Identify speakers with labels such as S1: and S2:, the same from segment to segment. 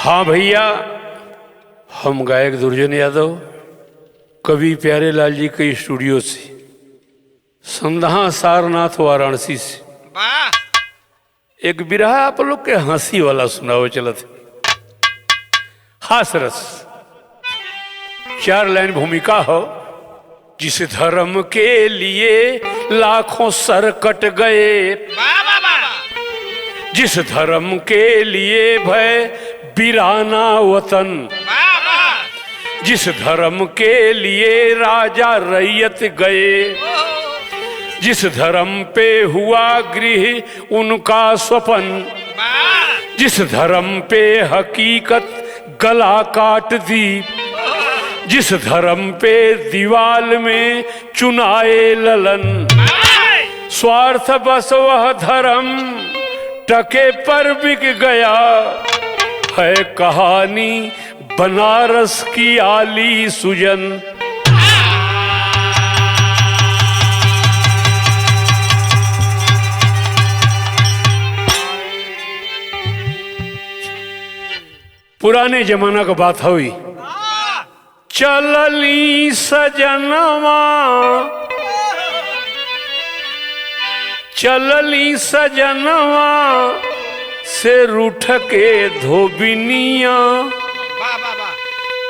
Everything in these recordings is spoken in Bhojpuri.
S1: हाँ भैया, हम गायक दुर्जन यादव कवि प्यारे लाल जी के स्टूडियो से संधा सारनाथ वाराणसी से एक बिरहा आप लोग के हंसी वाला सुनाओ चलत हास रस 4 लाइन भूमिका हो। जिस धर्म के लिए लाखों सर कट गए, जिस धर्म के लिए भय वीराना वतन, जिस धर्म के लिए राजा रैयत गए, जिस धर्म पे हुआ गृह उनका स्वपन, जिस धर्म पे हकीकत गला काट दी, जिस धर्म पे दीवाल में चुनाए ललन, स्वार्थ बस वह धर्म टके पर बिक गया है। कहानी बनारस की आली सुजन। पुराने जमाना का बात हुई। चलली सजनवा, चलली सजनवा से रूठ के धोबिनिया,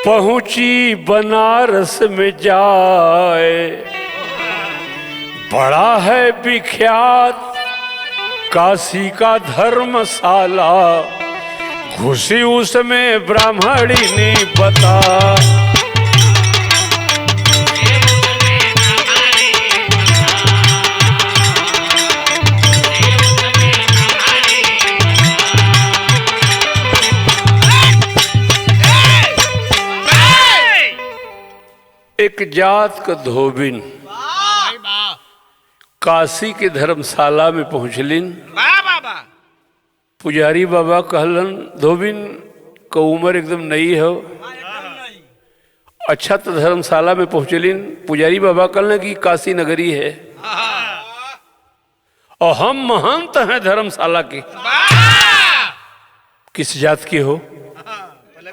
S1: पहुंची बनारस में जाए। बड़ा है विख्यात काशी का धर्मशाला, घुसी उसमें ब्राह्मणी ने बता। एक जात का धोबिन काशी के धर्मशाला में पहुंचलिन। पुजारी बाबा कहलन धोबिन का उम्र एकदम नई हो। अच्छा तो धर्मशाला में पहुंचलिन। पुजारी बाबा कहलन कि काशी नगरी है और हम महंत हैं धर्मशाला के। किस जात की हो?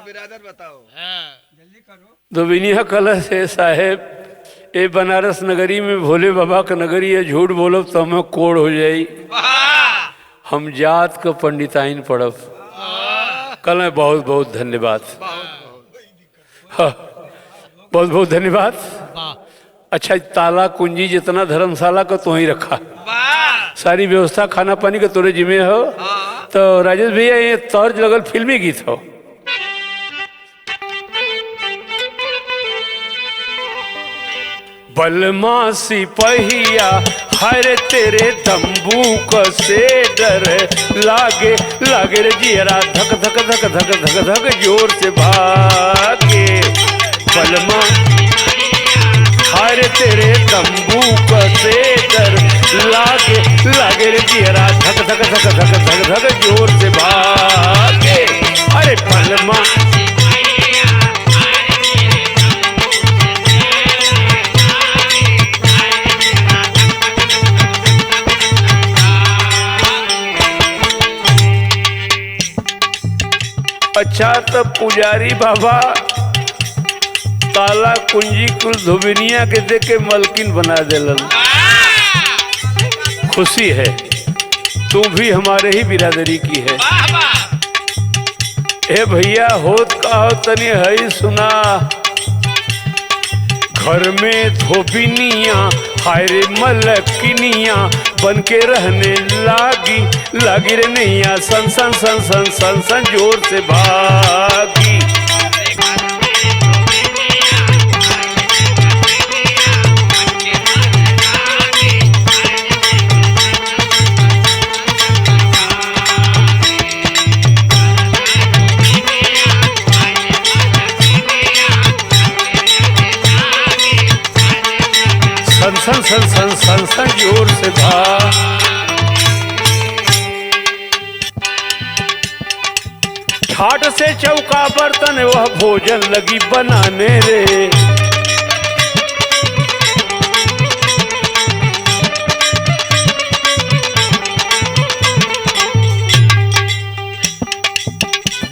S2: बिरादर बताओ।
S1: धोबिनिया कलश है साहेब, ए बनारस नगरी में भोले बाबा का नगरी है, झूठ बोलो तो हमें कोड़ हो जाई। हम जात का पंडिताइन पढ़ब। कल बहुत बहुत धन्यवाद, हाँ, बहुत बहुत धन्यवाद। अच्छा ताला कुंजी जितना धर्मशाला का तो ही रखा, सारी व्यवस्था खाना पानी का तोरे जिम्मे हो। तो राजेश भैया ये तर्ज लगल फिल्मी गीत हो। बलमा सिपहिया हर तेरे तंबू को से डर लागे, लागे रे जियरा धक धक धक धक धक धक जोर से भागे। बलमा हर तेरे तंबू को से डर लागे, लागे रे जियरा धक धक धक धक धक धक जोर से भागे। अरे बलमा अच्छा तो पुजारी बाबा ताला कुंजी कुल धोबिनिया के देख के मलकिन बना देलन। खुशी है, तू भी हमारे ही बिरादरी की है। ए भैया होत का हो तनी है सुना। घर में धोबिनिया हाय रे मलकिनिया बन के रहने लागी, लागी रे नैया सन सन सन सन सन सन जोर से भागी। सन सन सन सन सन जोर से भाग। ठाट से चौका बर्तन वह भोजन लगी बनाने रे।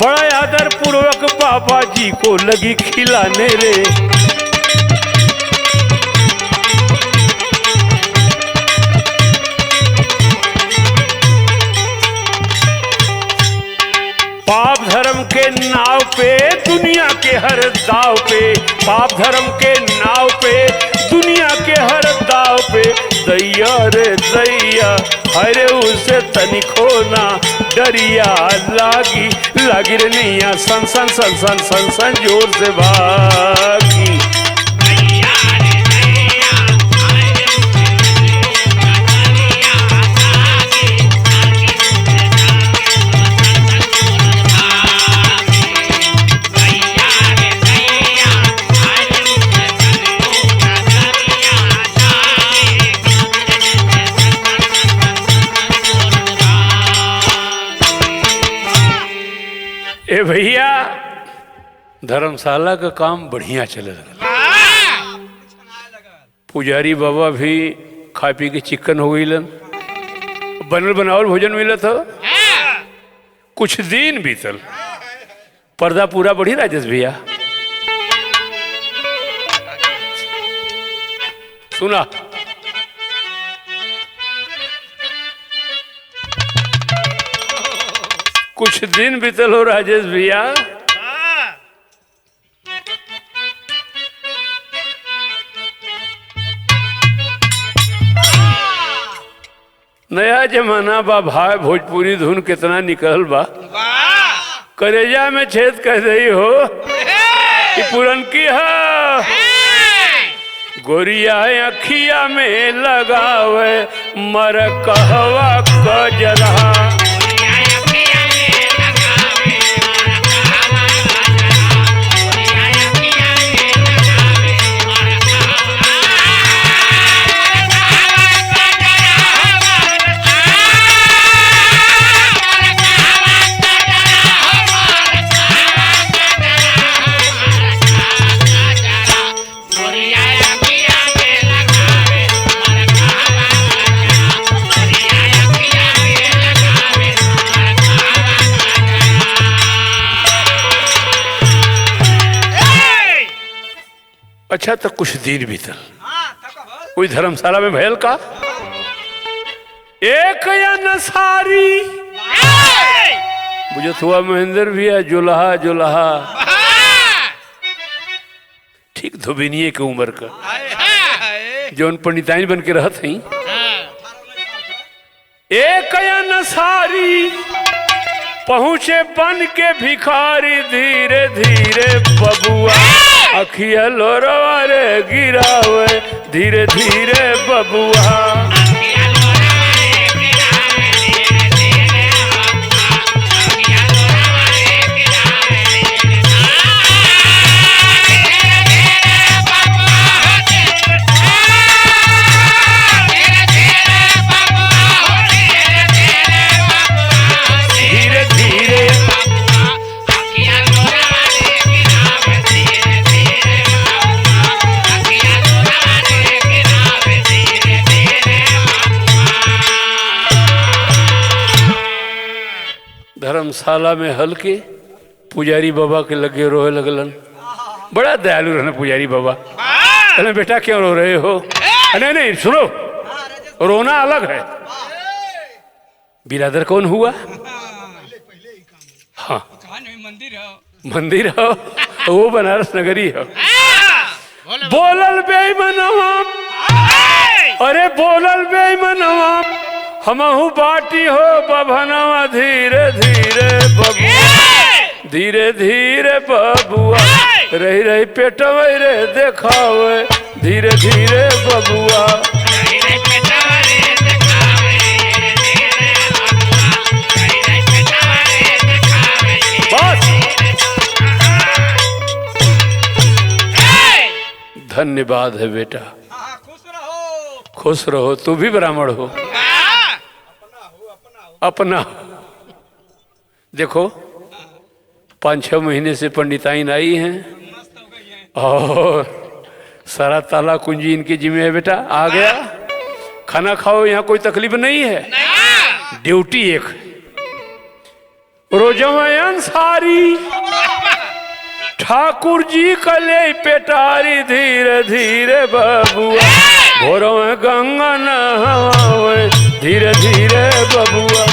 S1: बड़ा आदर पूर्वक बाबा जी को लगी खिलाने रे। पाप धर्म के नाव पे दुनिया के हर दाव पे, पाप धर्म के नाव पे दुनिया के हर दाव पे, दैया रे दैया हरे उसे तनिको ना डरिया, लागी लागी रे नैया सन सन सन सन सन सन जोर से भागी। ए भैया धर्मशाला का काम बढ़िया चले लगा। पुजारी बाबा भी खा पी के चिकन हो गईलन, बनल बनावल भोजन मिलत हो। कुछ दिन बीतल, पर्दा पूरा बढ़ी राजेश भैया। सुना कुछ दिन बीतल हो राजेश भैया। नया जमाना बा भाई, भोजपुरी धुन कितना निकल बा, करेजा में छेद कर दई हो। पुरनकी है गोरिया अखिया में लगावे मर कहवा कजरा। अच्छा तो कुछ दिन बीतल, कोई धर्मशाला में भयल का एक या नसारी बुझत हुआ महेंद्र भैया जुल्हा जुल्हा ठीक धोबिनिये के उम्र का जौन पंडिताइन बन के रहत हई। एक या नसारी पहुंचे बन के भिखारी, धीरे धीरे बबुआ अखिया लोरवा रे गिरावे, धीरे धीरे बबुआ। धर्मशाला में हल के पुजारी बाबा के लगे रोए लगलन। बड़ा दयालु रहना पुजारी बाबा। अरे बेटा क्यों रो रहे हो? नहीं नहीं सुनो, रोना अलग है। बिरादर कौन हुआ? हाँ मंदिर हो, वो बनारस नगरी हो। बोलल बेईमानवा, अरे बोलल बेईमानवा हमहू बाटी हो बभनवा, धीरे धीरे बबुआ, धीरे धीरे बबुआ रही रही पेटवा रे देखावे, धीरे धीरे बबुआ। बस धन्यवाद है बेटा, खुश रहो। तू भी ब्राह्मण हो, अपना देखो 5-6 महीने से पंडिताइन आई हैं और सारा ताला कुंजी इनके जिम्मे है। बेटा आ गया, खाना खाओ, यहाँ कोई तकलीफ नहीं है। ड्यूटी एक रोजमयन सारी ठाकुर जी कले पेटारी धीरे धीरे बबुआ भोरों में गंगा नहावे धीरे धीरे बबुआ।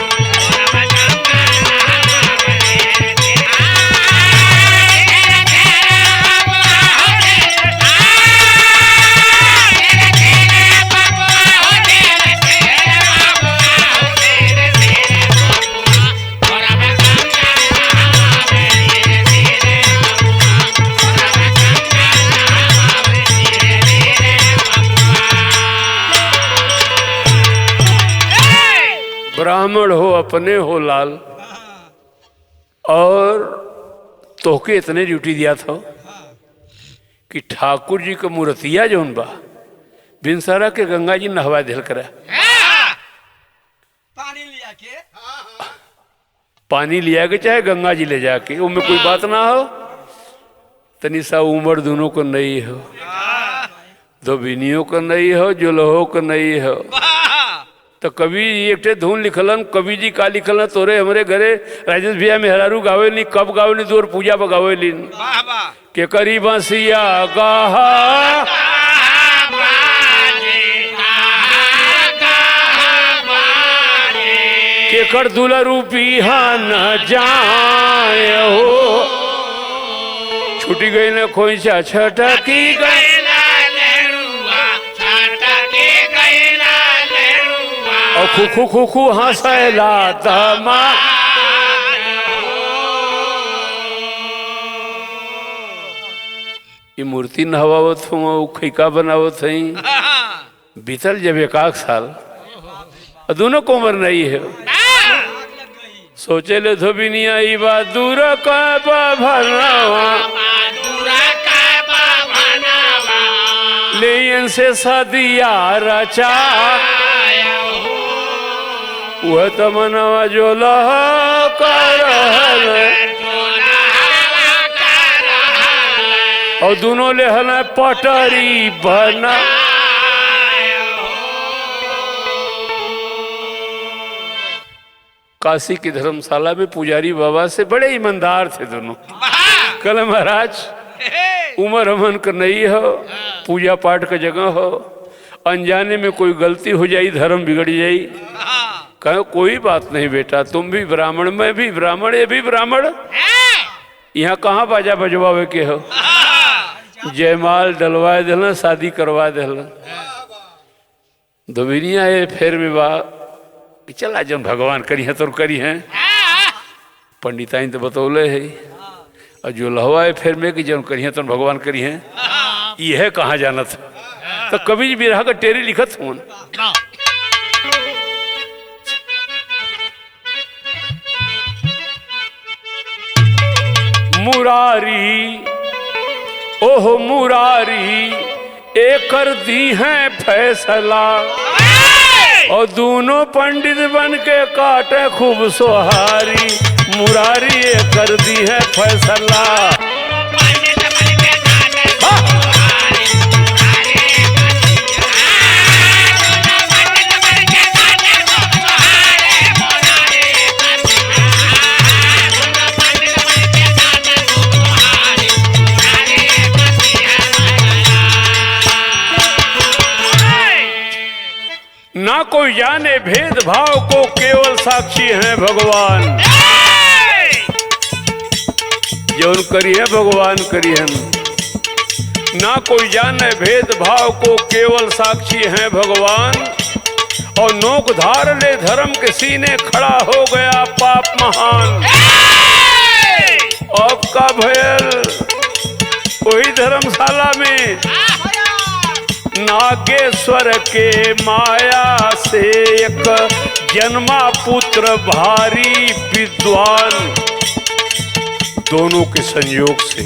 S1: ब्राह्मण हो अपने हो लाल, और तोहके इतने ड्यूटी दिया था कि ठाकुर जी का मूर्तिया जौन बा बिनसारा के गंगा जी नहवा दिल करा, पानी लिया के चाहे गंगा जी ले जाके, उनमें कोई बात ना हो। तनी सा उम्र दोनों को नहीं हो, धोबिनियों को नहीं हो, जुलहो को नहीं हो। तो कवि एक धुन लिखलन, कवि जी का लिखलन, तोरे हमारे घरे राजेश भैया मेहरारू गावे ली, कब गावे ली, दूर पूजा पर गावे ली के करी बांसिया गाहा के कर दूल्हा रूपी न जाए हो, छुटी गई न खोइचा छटकी गई और खुखू खुखू हंसला तमा। ये मूर्ति नहवावत हूँ, खैका बनावत हई, बीतल जब 1 साल और दोनों को उम्र नहीं है। सोचे ले धोबिनिया ई बात दूर का भरनावा ले से सदिया रचा वह तमनवा जो लह कर और दोनों ले हल पटरी बना। काशी की धर्मशाला में पुजारी बाबा से बड़े ईमानदार थे दोनों। कल महाराज उम्र हमन का नहीं हो, पूजा पाठ का जगह हो, अनजाने में कोई गलती हो जाई, धर्म बिगड़ जाई। कहो कोई बात नहीं बेटा, तुम भी ब्राह्मण, मैं भी ब्राह्मण, ये भी ब्राह्मण, यहाँ कहाँ बाजा बजवावे के हो। जयमाल डलवा दिल, शादी करवा दिल। धोबिनिया ये फेर में बा कि चला जब भगवान करी है तो करी है, पंडिताइन तो बतौले है, और जो लहवाए फिर में कि जब करी है तो भगवान करी है, यह कहाँ जाना था। तो कभी जी बिरहा का टेरी लिखत हूँ, मुरारी ओह मुरारी एक कर दी है फैसला, और दोनों पंडित बन के काटे खूब सोहारी। मुरारी एक कर दी है फैसला, ना कोई जाने भेदभाव को, केवल साक्षी है भगवान। जौन करी है भगवान करी है, ना कोई जाने भेदभाव को, केवल साक्षी है भगवान। और नोक धार ले धर्म के सीने, खड़ा हो गया पाप महान। अब का भयल वही धर्मशाला में नागेश्वर के माया से एक जन्मा पुत्र भारी विद्वान। दोनों के संयोग से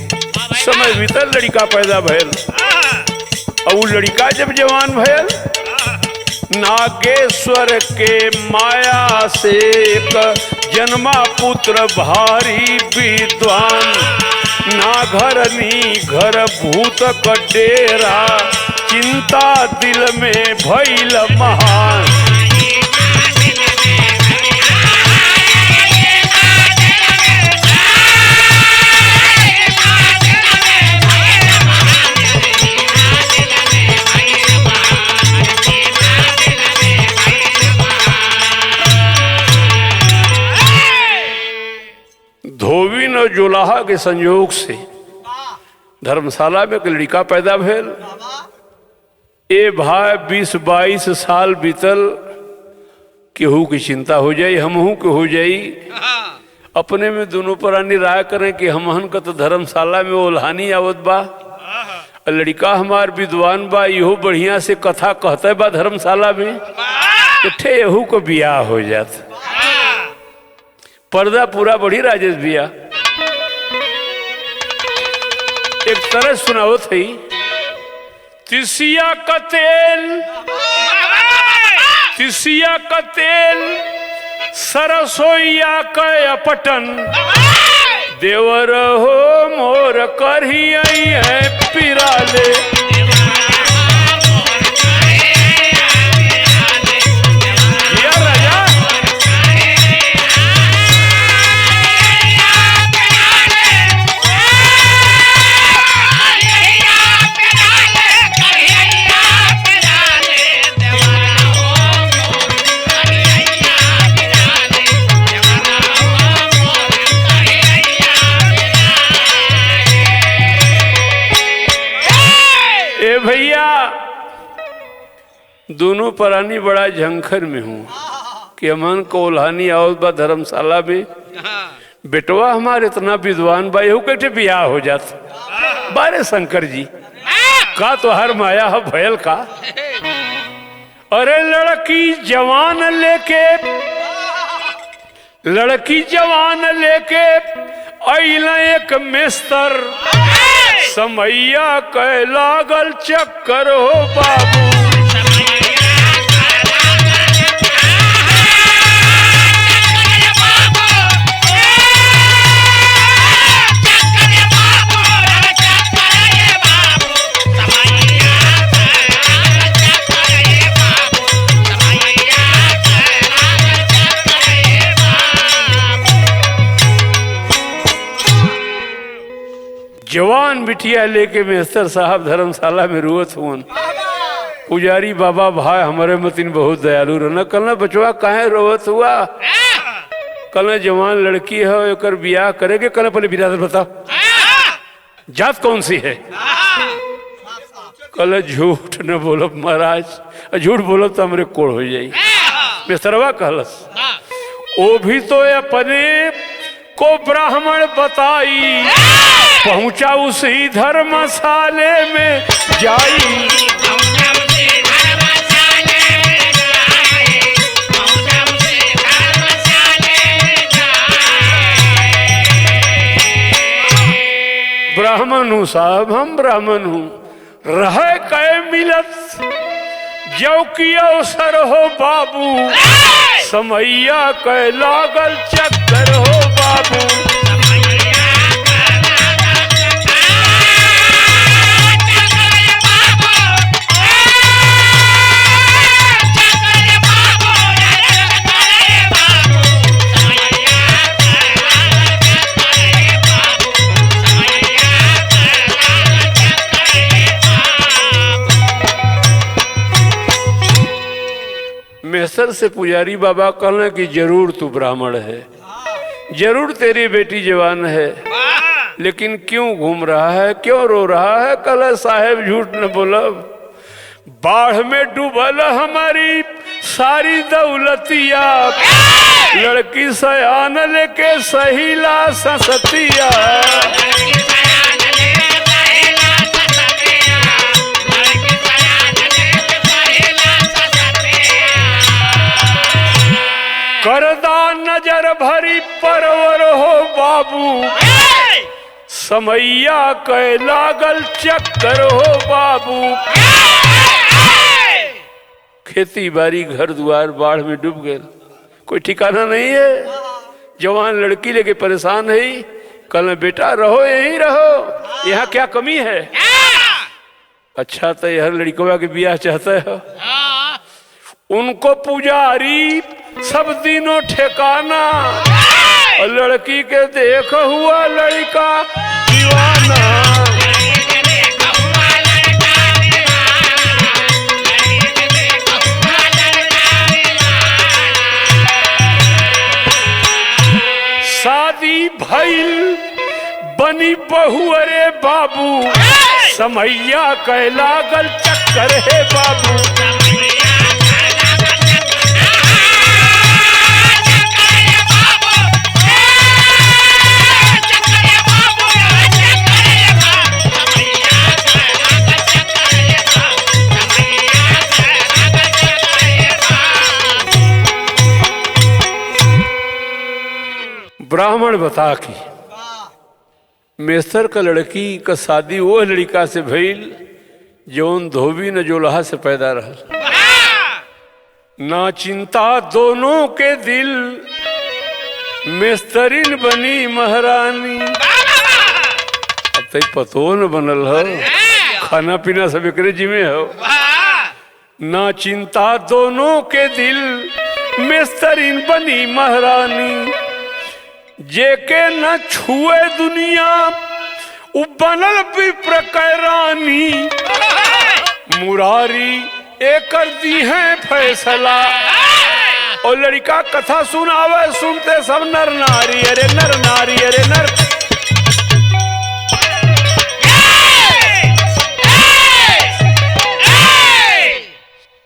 S1: समय भीतर लड़का पैदा भयल, और वो लड़का जब जवान भयल, नागेश्वर के माया से एक जन्मा पुत्र भारी विद्वान। ना घर नी घर भूत का डेरा, चिंता दिल में भइल महान। के संयोग से धर्मशाला में एक लड़का पैदा भेल। ए भाई 20-22 साल बीतल, केहू की चिंता हो जाई, हमहू के हो जाई। अपने में दोनों प्राणी राय करें कि हमहन का तो धर्मशाला में ओल्हानी आवत बा, लड़का हमार विद्वान बा, इहो बढ़िया से कथा कहते बा धर्मशाला में, उठे यहू को बियाह हो जात। पर्दा पूरा बढ़ी राजेश भैया। एक तरह सुनावत है, तिसिया का तेल सरसोईया का अपटन, देवर हो मोर करही आई है पिराले। भैया दोनों प्राणी बड़ा झंखर में हूँ कि अमन को ओल्हानी आवत बा धर्मशाला में, बेटवा हमारे इतना विद्वान बा, यहू कैसे बियाह हो जात। बारे शंकर जी का तो हर माया है भयल का। अरे लड़की जवान लेके अइला एक मिस्तर, समैया कह लागल चक्कर हो बाबू। जवान बिटिया लेके मेस्तर साहब धर्मशाला में रुअत हुन। पुजारी बाबा भाई हमारे मतीन बहुत दयालु रहना। कल बचवा काहे रोवत हुआ? कल जवान लड़की है, एक बियाह करेगे। कल पहले बिरादर बताओ जात कौन सी है? कल झूठ न बोलो महाराज, झूठ बोलो तो हमरे कोड़ हो जाई। मेस्तरवा कहलस वो भी तो अपने को ब्राह्मण बताई, पहुंचा उसी धर्मशाले में जाई। ब्राह्मण हूँ साहब, हम ब्राह्मण हूँ, रह कै मिलत जो की अवसर हो बाबू, समैया कै लागल चक्कर हो बाबू। मेसर से पुजारी बाबा कहना कि जरूर तू ब्राह्मण है, जरूर तेरी बेटी जवान है, लेकिन क्यों घूम रहा है, क्यों रो रहा है? कल साहेब झूठ न बोलब, बाढ़ में डूबल हमारी सारी दौलतिया, लड़की सयान लेके सहीला ससतिया। करदा नजर भरी परवर हो बाबू, समैया कै लागल चक्कर हो बाबू। खेती बाड़ी घर द्वार बाढ़ में डूब गए, कोई ठिकाना नहीं है। जवान लड़की लेके परेशान है। कल बेटा रहो यहीं रहो, यहाँ क्या कमी है? अच्छा तो यह लड़कवा के बियाह चाहते हो? उनको पुजारी सब दिनों ठेकाना, और लड़की के देख हुआ लड़का दीवाना। शादी भइल रे बाबू समैया कह लागल चक्कर है बाबू। ब्राह्मण बता की मेस्तर का लड़की का शादी वो लड़का से भइल जौन धोबी न जोलहा से पैदा रहल। ना चिंता दोनों के दिल मेस्तरीन बनी महारानी। अब तक पतो न बनल हो, खाना पीना सब एकरे जिम्मे हो। ना चिंता दोनों के दिल मेस्तरीन बनी महारानी। जेके न छुए दुनिया उ बनल विप्र कैरानी। मुरारी एकर दी है फैसला और लड़का कथा सुनावे सुनते सब नर नारी। अरे नर नारी अरे नर।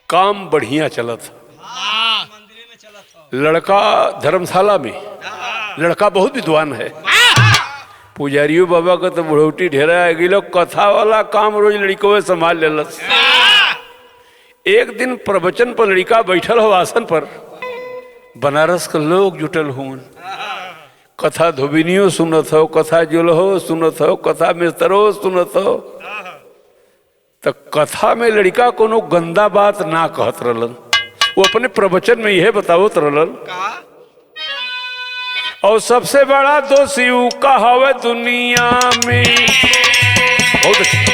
S1: काम बढ़िया चलत। लड़का धर्मशाला में, लड़का बहुत विद्वान है। पुजारियों बाबा का तो बुढ़ौती ढेरा है गिलो, कथा वाला काम रोज लड़कों संभाल लेलस। एक दिन प्रवचन पर लड़का बैठल हो आसन पर, बनारस के लोग जुटल हुन। कथा धोबिनियों सुनत हो, कथा जोलहो सुनत हो, कथा मेस्तरो सुनत हो। तो कथा में लड़का कोनो गंदा बात ना कहत रहलन। वो अपने प्रवचन में यह बतावत रहलन और सबसे बड़ा दोषी का हवे दुनिया में। बहुत अच्छा।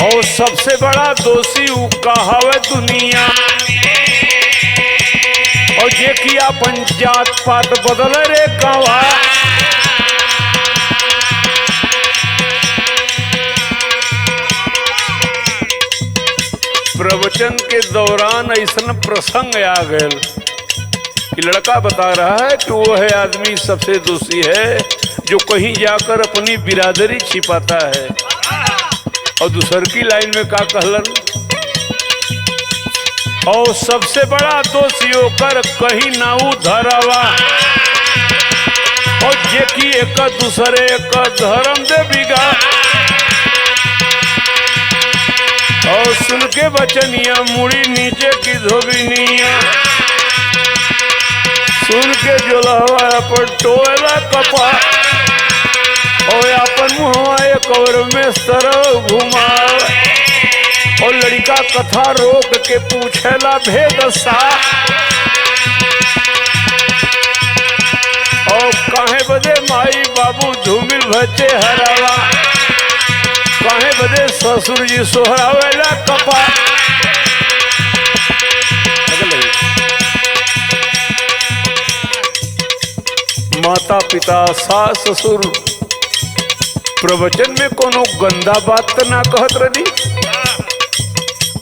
S1: और सबसे बड़ा दोषी का हवे दुनिया और जे की अपन जात पात बदल रे कवा। प्रवचन के दौरान ऐसा प्रसंग आ गए कि लड़का बता रहा है कि वो है आदमी सबसे दोषी है जो कहीं जाकर अपनी बिरादरी छिपाता है। और दूसर की लाइन में का कहलन, और सबसे बड़ा दोषी होकर कहीं नाऊ धरावा और जे की एक दूसरे का धर्म दे बिगा। और सुन के बचनिया मुड़ी नीचे की धोबिनिया, सुन के जोलहवा अपन टोला कपा और अपन मुहवा एक और में सरव घुमा। और लड़का कथा रोक के पूछेला भेद सा, और काहे बदे माई बाबू धूमिल भचे हरावा, काहे बदे ससुर जी सोहरावेला कपा। माता पिता सास ससुर प्रवचन में कोनो गंदा बात तो ना कहत रही।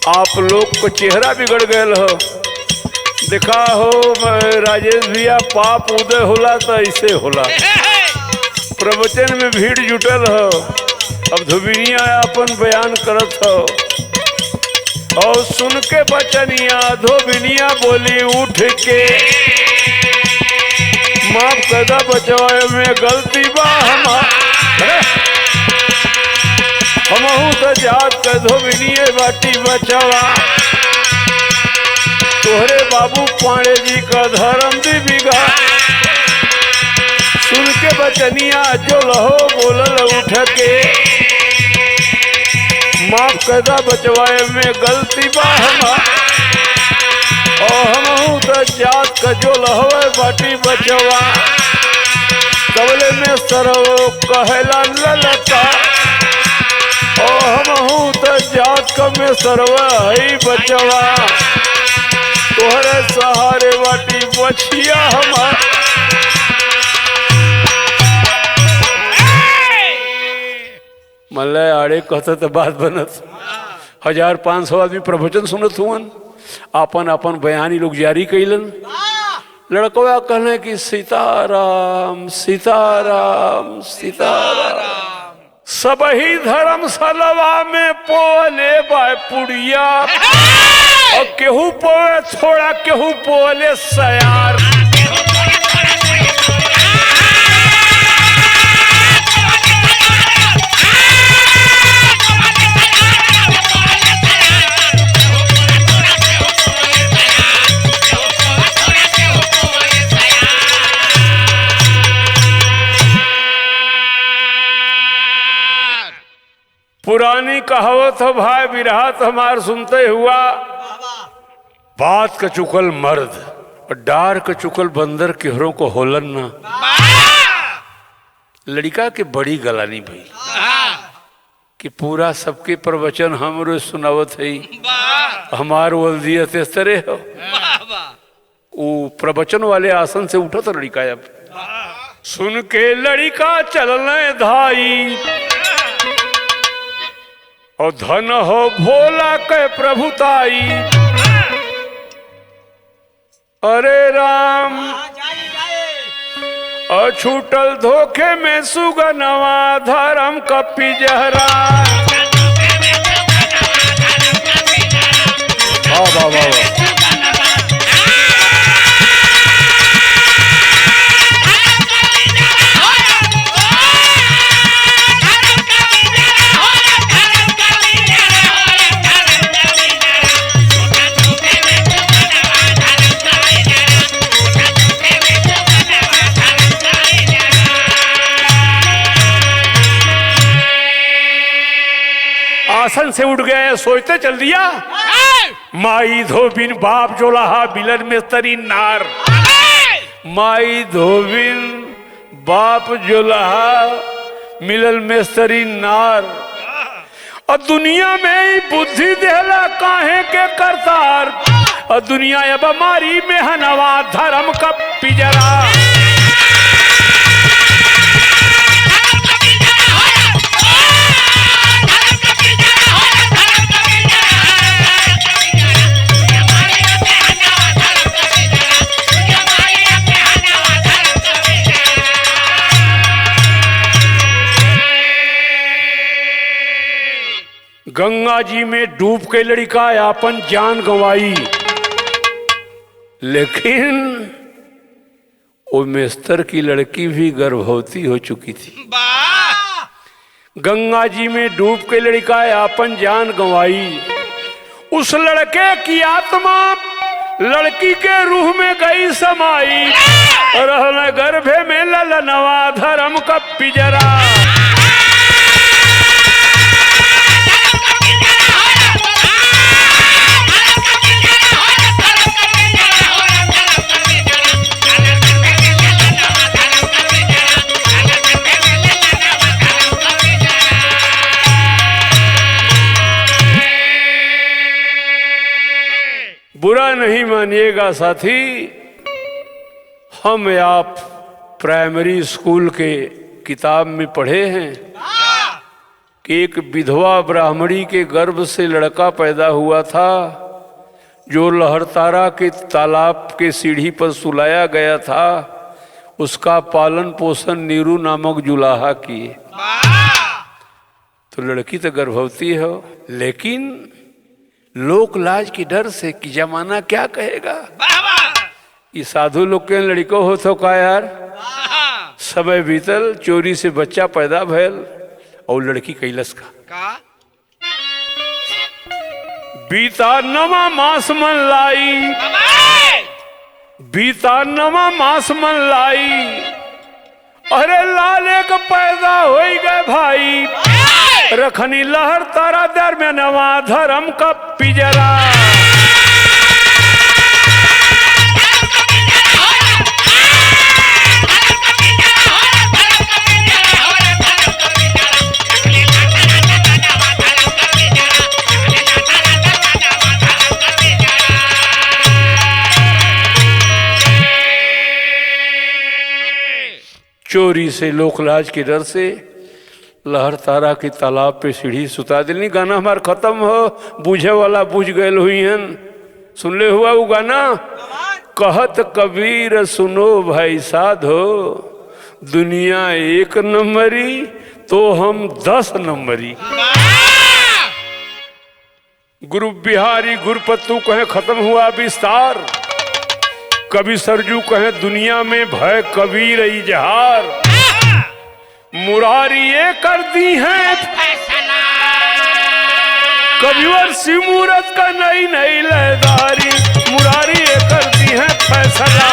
S1: आप लोग को चेहरा बिगड़ गए हो। देखा हो राजेश भैया, पाप उदय होला तो ऐसे होला। प्रवचन में भीड़ जुटल हो, अब धोबिनिया अपन बयान करत हो और सुन के बचनिया धोबिनिया बोली उठ के, माफ कदा बचवाए में गलती बा हमहू तो जात के धोबिनिये बाटी बचवा। तोहरे बाबू पांडे जी का धर्म दी बिगा। सुन के बचनिया जो लहो बोलल उठ के, माफ कदा बचवाए में गलती बा और हमहू तो जात का जो लहवे बाटी बचवा। कबले में सरवो कहला ललका और हमहू तो जात का में सरवा ही बचवा। तोहरे सहारे बाटी बचिया हमार। मल्ले आड़े कहते तो बात बनत। 1500 आदमी प्रवचन सुनत हुअन, अपन अपन बयानी लोग जारी कैलन लड़कवा कहने कि सीताराम सीताराम सीताराम। सब ही धर्मशाला में पोले बाय पुड़िया और केहू पोए थोड़ा केहू पोले सयार। पुरानी कहावत हो भाई विराहत हमार सुनते हुआ, बात का चुकल मर्द और डार का चुकल बंदर केहरों को होलन ना। लड़का के बड़ी गलानी भाई कि पूरा सबके प्रवचन हमरो सुनावत है, हमार वल्दियत इस तरह हो। वो प्रवचन वाले आसन से उठा था लड़का, अब सुन के लड़का चलने धाई और धन हो भोला के प्रभुताई। अरे राम अछूटल धोखे में सुगनवा धर्म कपी जहरा। वाह वाह वाह। आसन से उठ गए, सोचते चल दिया माई धोबिन बाप जोलाहा बिलन में तरी नार। माई धोबिन बाप जोलाहा मिलल में तरी नार। और दुनिया में बुद्धि देहला काहे के करतार। और दुनिया अब हमारी में हनवा धर्म का पिजरा। गंगा जी में डूब के लड़का अपन जान गंवाई, लेकिन वो मेस्तर की लड़की भी गर्भवती हो चुकी थी। गंगा जी में डूब के लड़का अपन जान गंवाई। उस लड़के की आत्मा लड़की के रूह में गई समाई। रहने गर्भे में ललनवा धर्म का पिजरा। बुरा नहीं मानिएगा साथी, हम आप प्राइमरी स्कूल के किताब में पढ़े हैं कि एक विधवा ब्राह्मणी के गर्भ से लड़का पैदा हुआ था जो लहरतारा के तालाब के सीढ़ी पर सुलाया गया था। उसका पालन पोषण नीरू नामक जुलाहा किए। तो लड़की तो गर्भवती हो, लेकिन लोक लाज की डर से कि जमाना क्या कहेगा। ये साधु लोग के लड़को हो तो का यार, समय बीतल, चोरी से बच्चा पैदा भयल और लड़की कैलस का बीता नमा मास मन लाई। बीता नमा मास मन लाई। अरे लाले का पैदा हो गए भाई। रखनी लहर तारा दर में नवा धर्म का पिजरा। चोरी से लोकलाज के डर से लहर तारा के तालाब पे सीढ़ी सुता दिलनी। गाना हमार खत्म हो, बूझे वाला बूझ गए हुई हन। सुन ले हुआ वो गाना कहत कबीर सुनो भाई साधो, दुनिया 1 नंबरी तो हम 10 नंबरी। गुरु बिहारी गुरुपत्तू कहे खत्म हुआ विस्तार, कवि सरजू कहे दुनिया में भय कबीर इजहार। मुरारी ये कर दी है कविवर सिमूरत का नई नई लहदारी, मुरारी ये कर दी है फैसला।